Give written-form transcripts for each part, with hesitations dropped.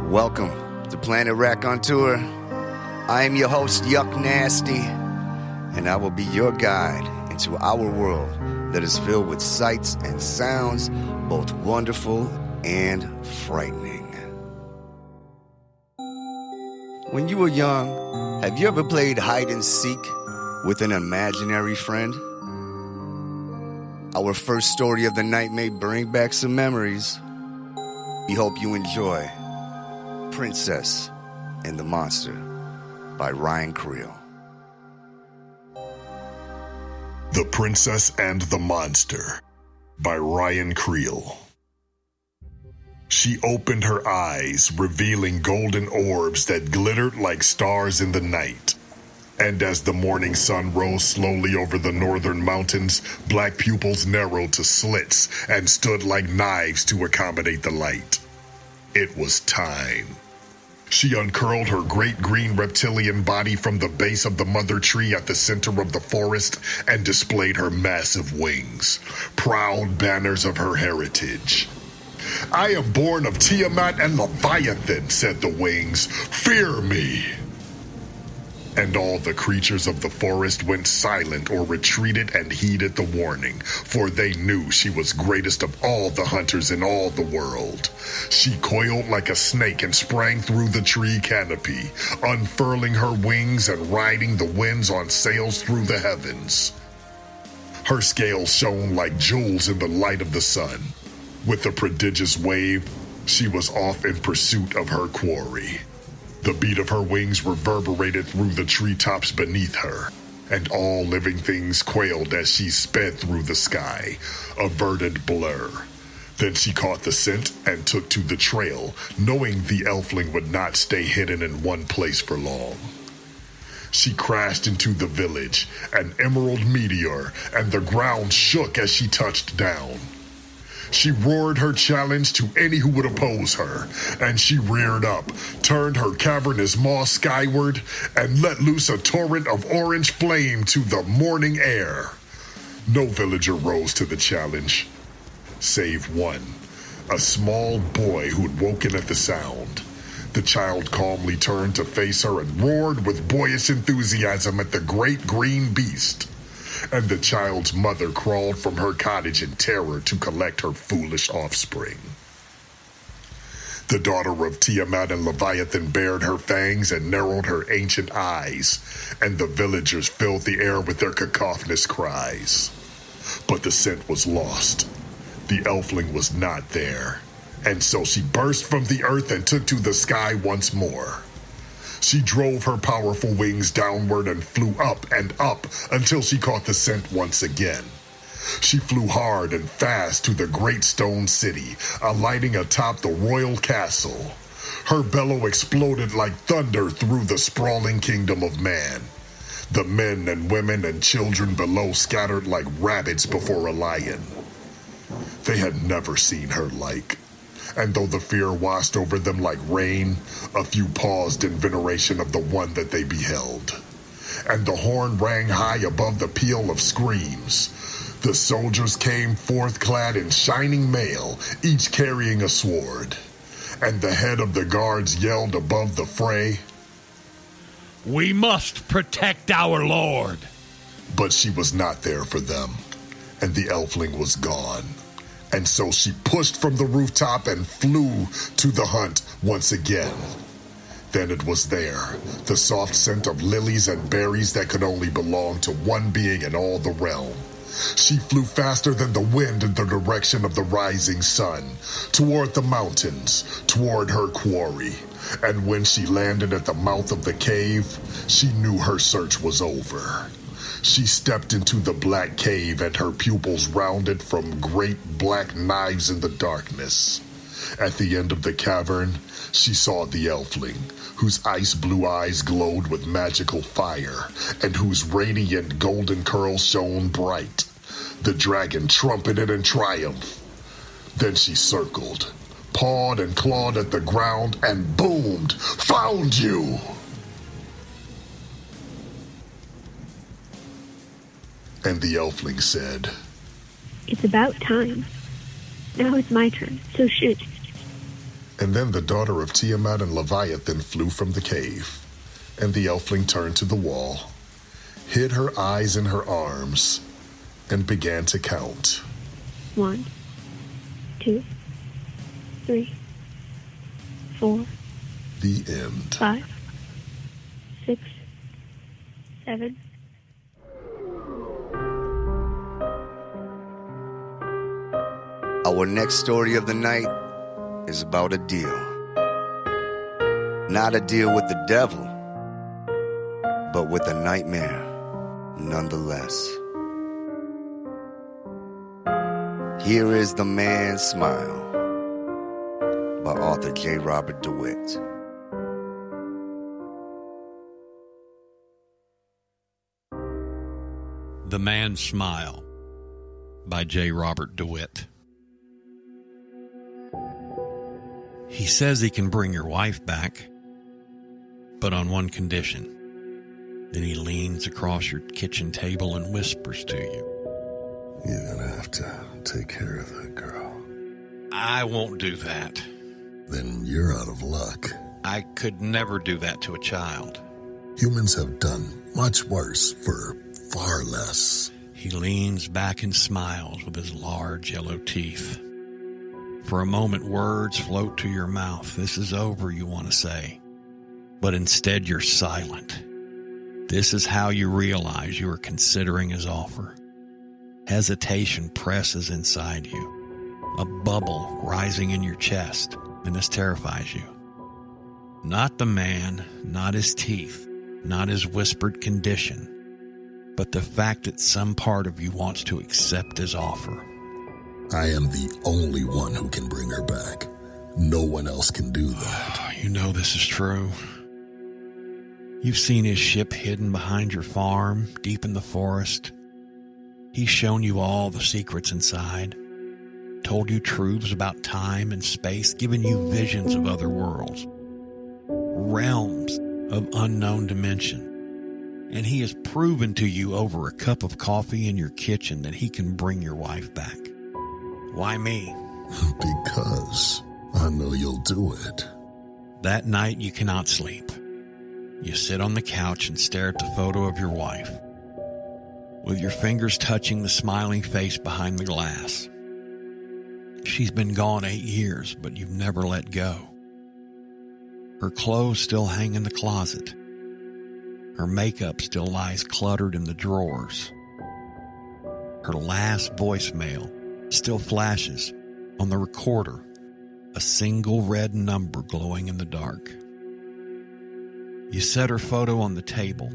Welcome to Planet Raconteur. I am your host, Yuck Nasty, and I will be your guide into our world that is filled with sights and sounds, both wonderful and frightening. When you were young, have you ever played hide and seek with an imaginary friend? Our first story of the night may bring back some memories. We hope you enjoy Princess and the Monster by Ryan Creel. The Princess and the Monster by Ryan Creel. She opened her eyes, revealing golden orbs that glittered like stars in the night. And as the morning sun rose slowly over the northern mountains, black pupils narrowed to slits and stood like knives to accommodate the light. It was time. She uncurled her great green reptilian body from the base of the mother tree at the center of the forest and displayed her massive wings, proud banners of her heritage. "I am born of Tiamat and Leviathan," said the wings. "Fear me." And all the creatures of the forest went silent or retreated and heeded the warning, for they knew she was greatest of all the hunters in all the world. She coiled like a snake and sprang through the tree canopy, unfurling her wings and riding the winds on sails through the heavens. Her scales shone like jewels in the light of the sun. With a prodigious wave, she was off in pursuit of her quarry. The beat of her wings reverberated through the treetops beneath her, and all living things quailed as she sped through the sky, a verdant blur. Then she caught the scent and took to the trail, knowing the elfling would not stay hidden in one place for long. She crashed into the village, an emerald meteor, and the ground shook as she touched down. She roared her challenge to any who would oppose her, and she reared up, turned her cavernous maw skyward, and let loose a torrent of orange flame to the morning air. No villager rose to the challenge, save one, a small boy who'd woken at the sound. The child calmly turned to face her and roared with boyish enthusiasm at the great green beast. And the child's mother crawled from her cottage in terror to collect her foolish offspring. The daughter of Tiamat and Leviathan bared her fangs and narrowed her ancient eyes, and the villagers filled the air with their cacophonous cries. But the scent was lost. The elfling was not there, and so she burst from the earth and took to the sky once more. She drove her powerful wings downward and flew up and up until she caught the scent once again. She flew hard and fast to the great stone city, alighting atop the royal castle. Her bellow exploded like thunder through the sprawling kingdom of man. The men and women and children below scattered like rabbits before a lion. They had never seen her like. And though the fear washed over them like rain, a few paused in veneration of the one that they beheld. And the horn rang high above the peal of screams. The soldiers came forth clad in shining mail, each carrying a sword. And the head of the guards yelled above the fray, "We must protect our lord." But she was not there for them, and the elfling was gone. And so she pushed from the rooftop and flew to the hunt once again. Then it was there, the soft scent of lilies and berries that could only belong to one being in all the realm. She flew faster than the wind in the direction of the rising sun, toward the mountains, toward her quarry. And when she landed at the mouth of the cave, she knew her search was over. She stepped into the black cave and her pupils rounded from great black knives in the darkness. At the end of the cavern, she saw the elfling, whose ice-blue eyes glowed with magical fire and whose radiant golden curls shone bright. The dragon trumpeted in triumph. Then she circled, pawed and clawed at the ground, and boomed, "Found you!" And the elfling said, "It's about time. Now it's my turn, so shoot." And then the daughter of Tiamat and Leviathan flew from the cave, and the elfling turned to the wall, hid her eyes in her arms, and began to count. 1, 2, 3, 4. The end. 5, 6, 7. Our next story of the night is about a deal. Not a deal with the devil, but with a nightmare nonetheless. Here is The Man's Smile by author J. Robert Dewitt. The Man's Smile by J. Robert Dewitt. He says he can bring your wife back, but on one condition. Then he leans across your kitchen table and whispers to you. You're gonna have to take care of that girl. I won't do that. Then you're out of luck. I could never do that to a child. Humans have done much worse for far less. He leans back and smiles with his large yellow teeth. For a moment, words float to your mouth. This is over, you want to say. But instead, you're silent. This is how you realize you are considering his offer. Hesitation presses inside you. A bubble rising in your chest, and this terrifies you. Not the man, not his teeth, not his whispered condition, but the fact that some part of you wants to accept his offer. I am the only one who can bring her back. No one else can do that. You know this is true. You've seen his ship hidden behind your farm, deep in the forest. He's shown you all the secrets inside, told you truths about time and space, given you visions of other worlds, realms of unknown dimension. And he has proven to you over a cup of coffee in your kitchen that he can bring your wife back. Why me? Because I know you'll do it. That night you cannot sleep. You sit on the couch and stare at the photo of your wife, with your fingers touching the smiling face behind the glass. She's been gone 8 years, but you've never let go. Her clothes still hang in the closet. Her makeup still lies cluttered in the drawers. Her last voicemail still flashes on the recorder, a single red number glowing in the dark. You set her photo on the table.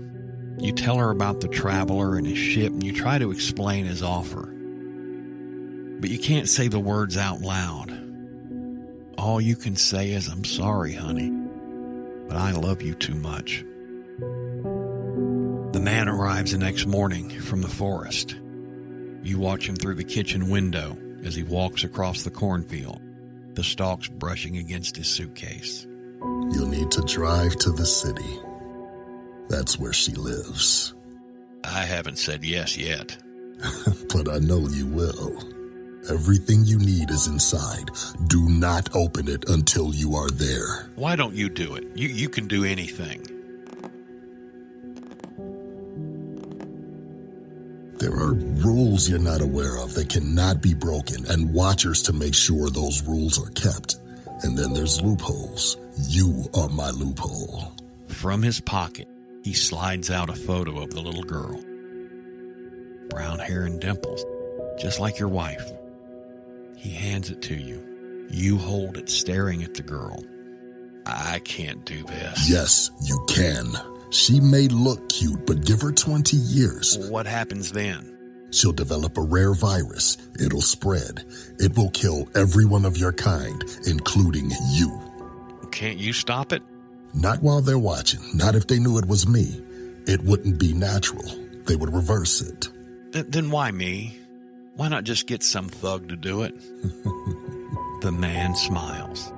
You tell her about the traveler and his ship, and you try to explain his offer. But you can't say the words out loud. All you can say is, "I'm sorry, honey, but I love you too much." The man arrives the next morning from the forest. You watch him through the kitchen window as he walks across the cornfield, the stalks brushing against his suitcase. You'll need to drive to the city. That's where she lives. I haven't said yes yet. But I know you will. Everything you need is inside. Do not open it until you are there. Why don't you do it? You can do anything. There are rules you're not aware of that cannot be broken, and watchers to make sure those rules are kept. And then there's loopholes. You are my loophole. From his pocket, he slides out a photo of the little girl. Brown hair and dimples, just like your wife. He hands it to you. You hold it, staring at the girl. I can't do this. Yes, you can. She may look cute, but give her 20 years. What happens then? She'll develop a rare virus. It'll spread. It will kill everyone of your kind, including you. Can't you stop it? Not while they're watching. Not if they knew it was me. It wouldn't be natural. They would reverse it. Then why me? Why not just get some thug to do it? The man smiles.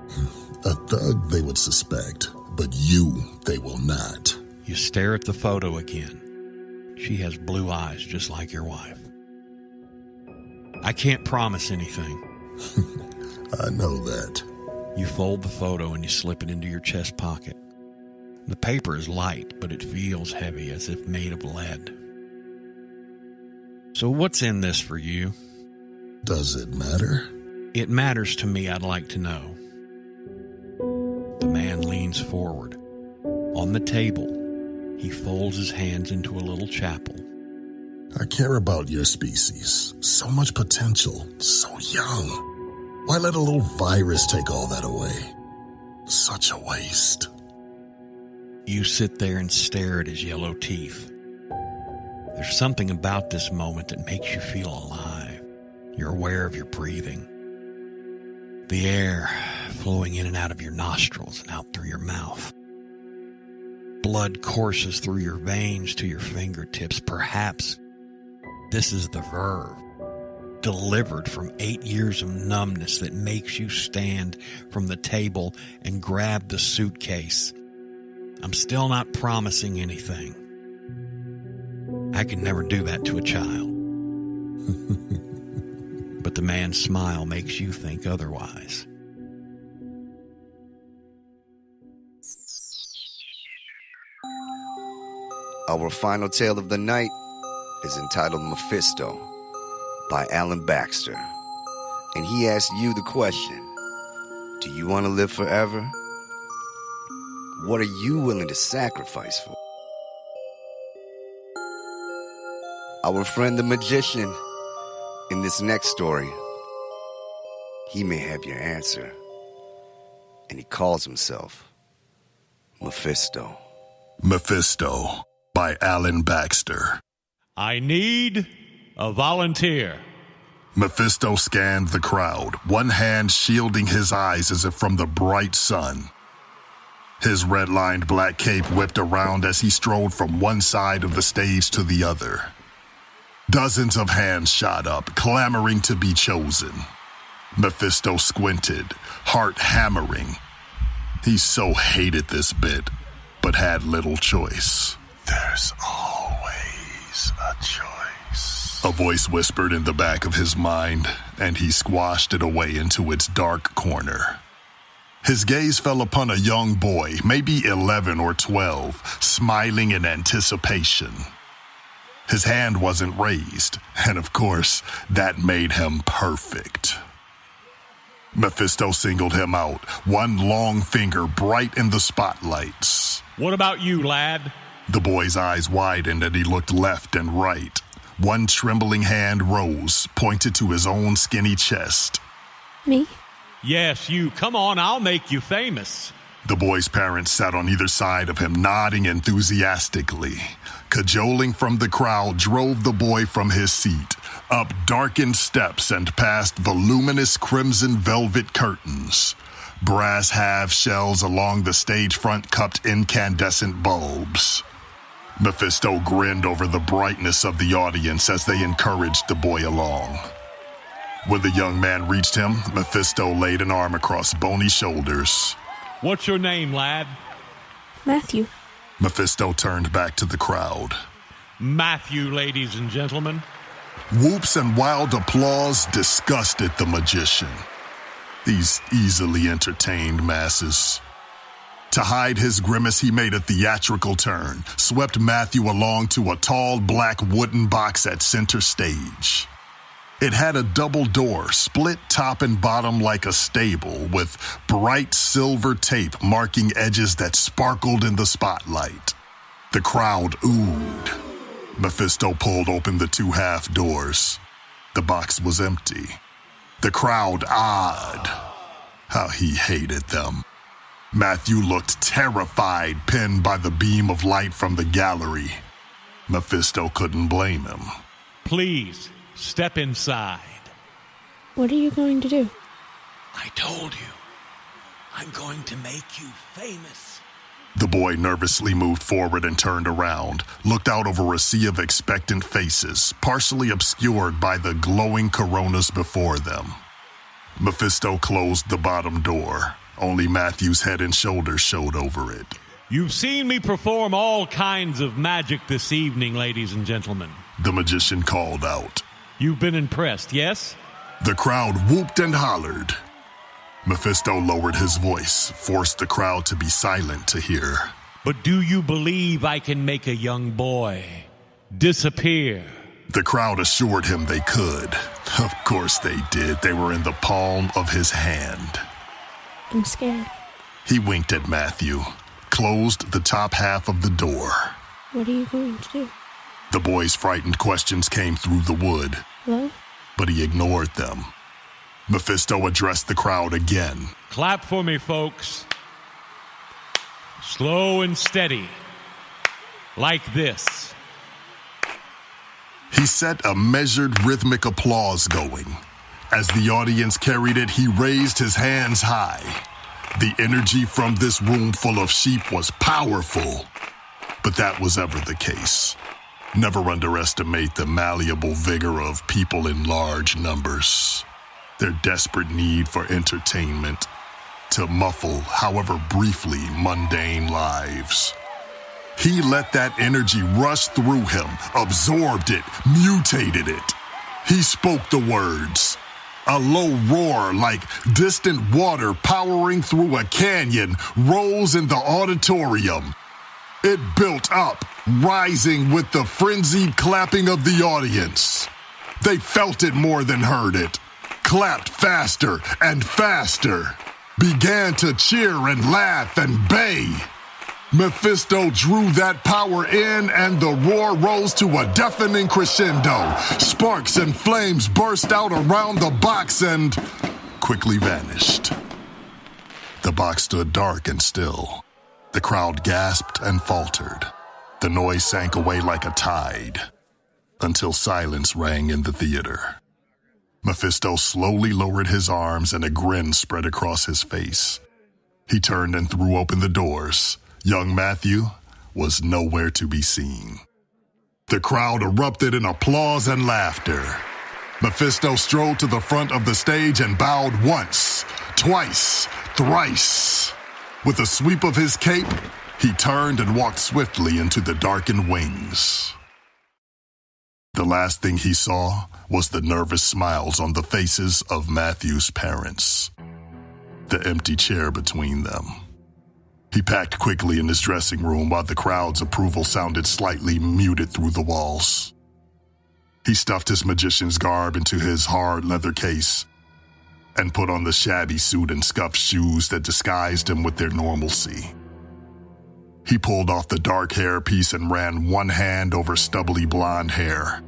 A thug they would suspect, but you they will not. You stare at the photo again. She has blue eyes just like your wife. I can't promise anything. I know that. You fold the photo and you slip it into your chest pocket. The paper is light, but it feels heavy, as if made of lead. So what's in this for you? Does it matter? It matters to me, I'd like to know. The man leans forward. On the table, he folds his hands into a little chapel. I care about your species. So much potential. So young. Why let a little virus take all that away? Such a waste. You sit there and stare at his yellow teeth. There's something about this moment that makes you feel alive. You're aware of your breathing. The air flowing in and out of your nostrils and out through your mouth. Blood courses through your veins to your fingertips. Perhaps this is the verve, delivered from 8 years of numbness, that makes you stand from the table and grab the suitcase. I'm still not promising anything. I could never do that to a child. But the man's smile makes you think otherwise. Our final tale of the night is entitled Mephisto by Alan Baxter. And he asked you the question, do you want to live forever? What are you willing to sacrifice for? Our friend the magician, in this next story, he may have your answer. And he calls himself Mephisto. Mephisto by Alan Baxter. I need a volunteer. Mephisto scanned the crowd, one hand shielding his eyes as if from the bright sun. His red-lined black cape whipped around as he strode from one side of the stage to the other. Dozens of hands shot up, clamoring to be chosen. Mephisto squinted, heart hammering. He so hated this bit, but had little choice. There's always a choice, a voice whispered in the back of his mind, and he squashed it away into its dark corner. His gaze fell upon a young boy, maybe 11 or 12, smiling in anticipation. His hand wasn't raised, and of course, that made him perfect. Mephisto singled him out, one long finger bright in the spotlights. What about you, lad? The boy's eyes widened and he looked left and right. One trembling hand rose, pointed to his own skinny chest. Me? Yes, you. Come on, I'll make you famous. The boy's parents sat on either side of him, nodding enthusiastically. Cajoling from the crowd drove the boy from his seat, up darkened steps and past voluminous crimson velvet curtains. Brass half-shells along the stage front cupped incandescent bulbs. Mephisto grinned over the brightness of the audience as they encouraged the boy along. When the young man reached him, Mephisto laid an arm across bony shoulders. What's your name, lad? Matthew. Mephisto turned back to the crowd. Matthew, ladies and gentlemen. Whoops and wild applause disgusted the magician. These easily entertained masses. To hide his grimace, he made a theatrical turn, swept Matthew along to a tall black wooden box at center stage. It had a double door, split top and bottom like a stable, with bright silver tape marking edges that sparkled in the spotlight. The crowd oohed. Mephisto pulled open the two half doors. The box was empty. The crowd awed. How he hated them. Matthew looked terrified, pinned by the beam of light from the gallery. Mephisto couldn't blame him. Please, step inside. What are you going to do? I told you, I'm going to make you famous. The boy nervously moved forward and turned around, looked out over a sea of expectant faces, partially obscured by the glowing coronas before them. Mephisto closed the bottom door. Only Matthew's head and shoulders showed over it. You've seen me perform all kinds of magic this evening, ladies and gentlemen. The magician called out. You've been impressed, yes? The crowd whooped and hollered. Mephisto lowered his voice, forced the crowd to be silent to hear. But do you believe I can make a young boy disappear? The crowd assured him they could. Of course they did. They were in the palm of his hand. I'm scared. He winked at Matthew, closed the top half of the door. What are you going to do? The boy's frightened questions came through the wood. Hello? But he ignored them. Mephisto addressed the crowd again. Clap for me, folks. Slow and steady. Like this. He set a measured rhythmic applause going. As the audience carried it, he raised his hands high. The energy from this room full of sheep was powerful. But that was ever the case. Never underestimate the malleable vigor of people in large numbers. Their desperate need for entertainment to muffle, however briefly, mundane lives. He let that energy rush through him, absorbed it, mutated it. He spoke the words. A low roar like distant water powering through a canyon rose in the auditorium. It built up, rising with the frenzied clapping of the audience. They felt it more than heard it, clapped faster and faster, began to cheer and laugh and bay. Mephisto drew that power in, and the roar rose to a deafening crescendo. Sparks and flames burst out around the box and quickly vanished. The box stood dark and still. The crowd gasped and faltered. The noise sank away like a tide, until silence rang in the theater. Mephisto slowly lowered his arms and a grin spread across his face. He turned and threw open the doors. Young Matthew was nowhere to be seen. The crowd erupted in applause and laughter. Mephisto strode to the front of the stage and bowed once, twice, thrice. With a sweep of his cape, he turned and walked swiftly into the darkened wings. The last thing he saw was the nervous smiles on the faces of Matthew's parents, the empty chair between them. He packed quickly in his dressing room while the crowd's approval sounded slightly muted through the walls. He stuffed his magician's garb into his hard leather case and put on the shabby suit and scuffed shoes that disguised him with their normalcy. He pulled off the dark hairpiece and ran one hand over stubbly blonde hair.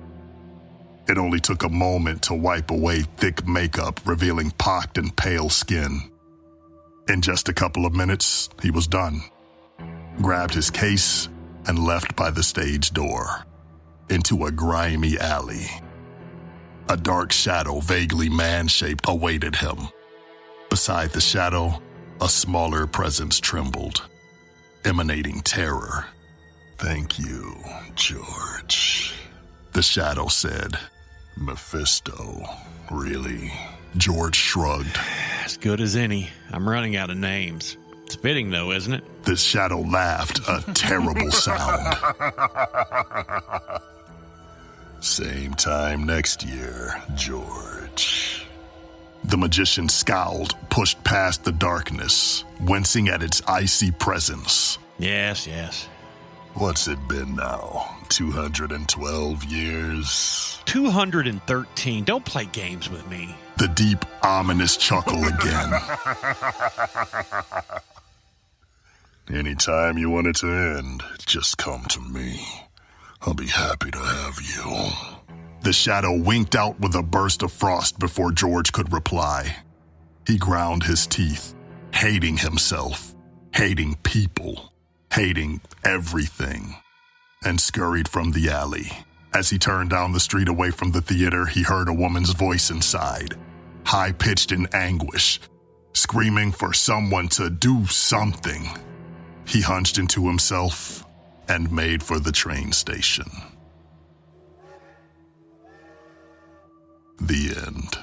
It only took a moment to wipe away thick makeup, revealing pocked and pale skin. In just a couple of minutes, he was done, grabbed his case, and left by the stage door, into a grimy alley. A dark shadow, vaguely man-shaped, awaited him. Beside the shadow, a smaller presence trembled, emanating terror. "Thank you, George," the shadow said. "Mephisto, really?" George shrugged. As good as any. I'm running out of names. It's fitting, though, isn't it? The shadow laughed, a terrible sound. "Same time next year, George." The magician scowled, pushed past the darkness, wincing at its icy presence. Yes. What's it been now? 212 years? 213. Don't play games with me. The deep, ominous chuckle again. "Anytime you want it to end, just come to me. I'll be happy to have you." The shadow winked out with a burst of frost before George could reply. He ground his teeth, hating himself, hating people, hating everything, and scurried from the alley. As he turned down the street away from the theater, he heard a woman's voice inside, high-pitched in anguish, screaming for someone to do something. He hunched into himself and made for the train station. The end.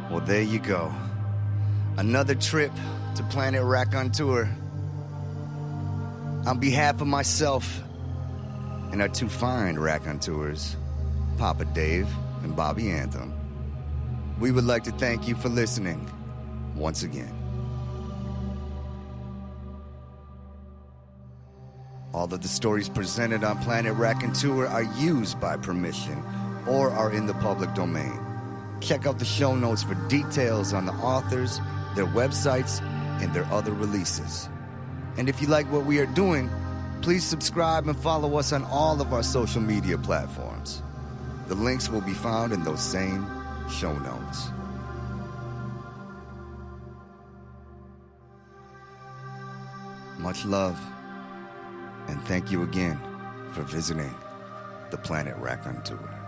Well, there you go. Another trip to Planet Raconteur. On behalf of myself and our two fine Raconteurs, Papa Dave and Bobby Anthem, we would like to thank you for listening once again. All of the stories presented on Planet Raconteur are used by permission or are in the public domain. Check out the show notes for details on the authors, their websites, and their other releases. And if you like what we are doing, please subscribe and follow us on all of our social media platforms. The links will be found in those same show notes. Much love, and thank you again for visiting the Planet Raconteur.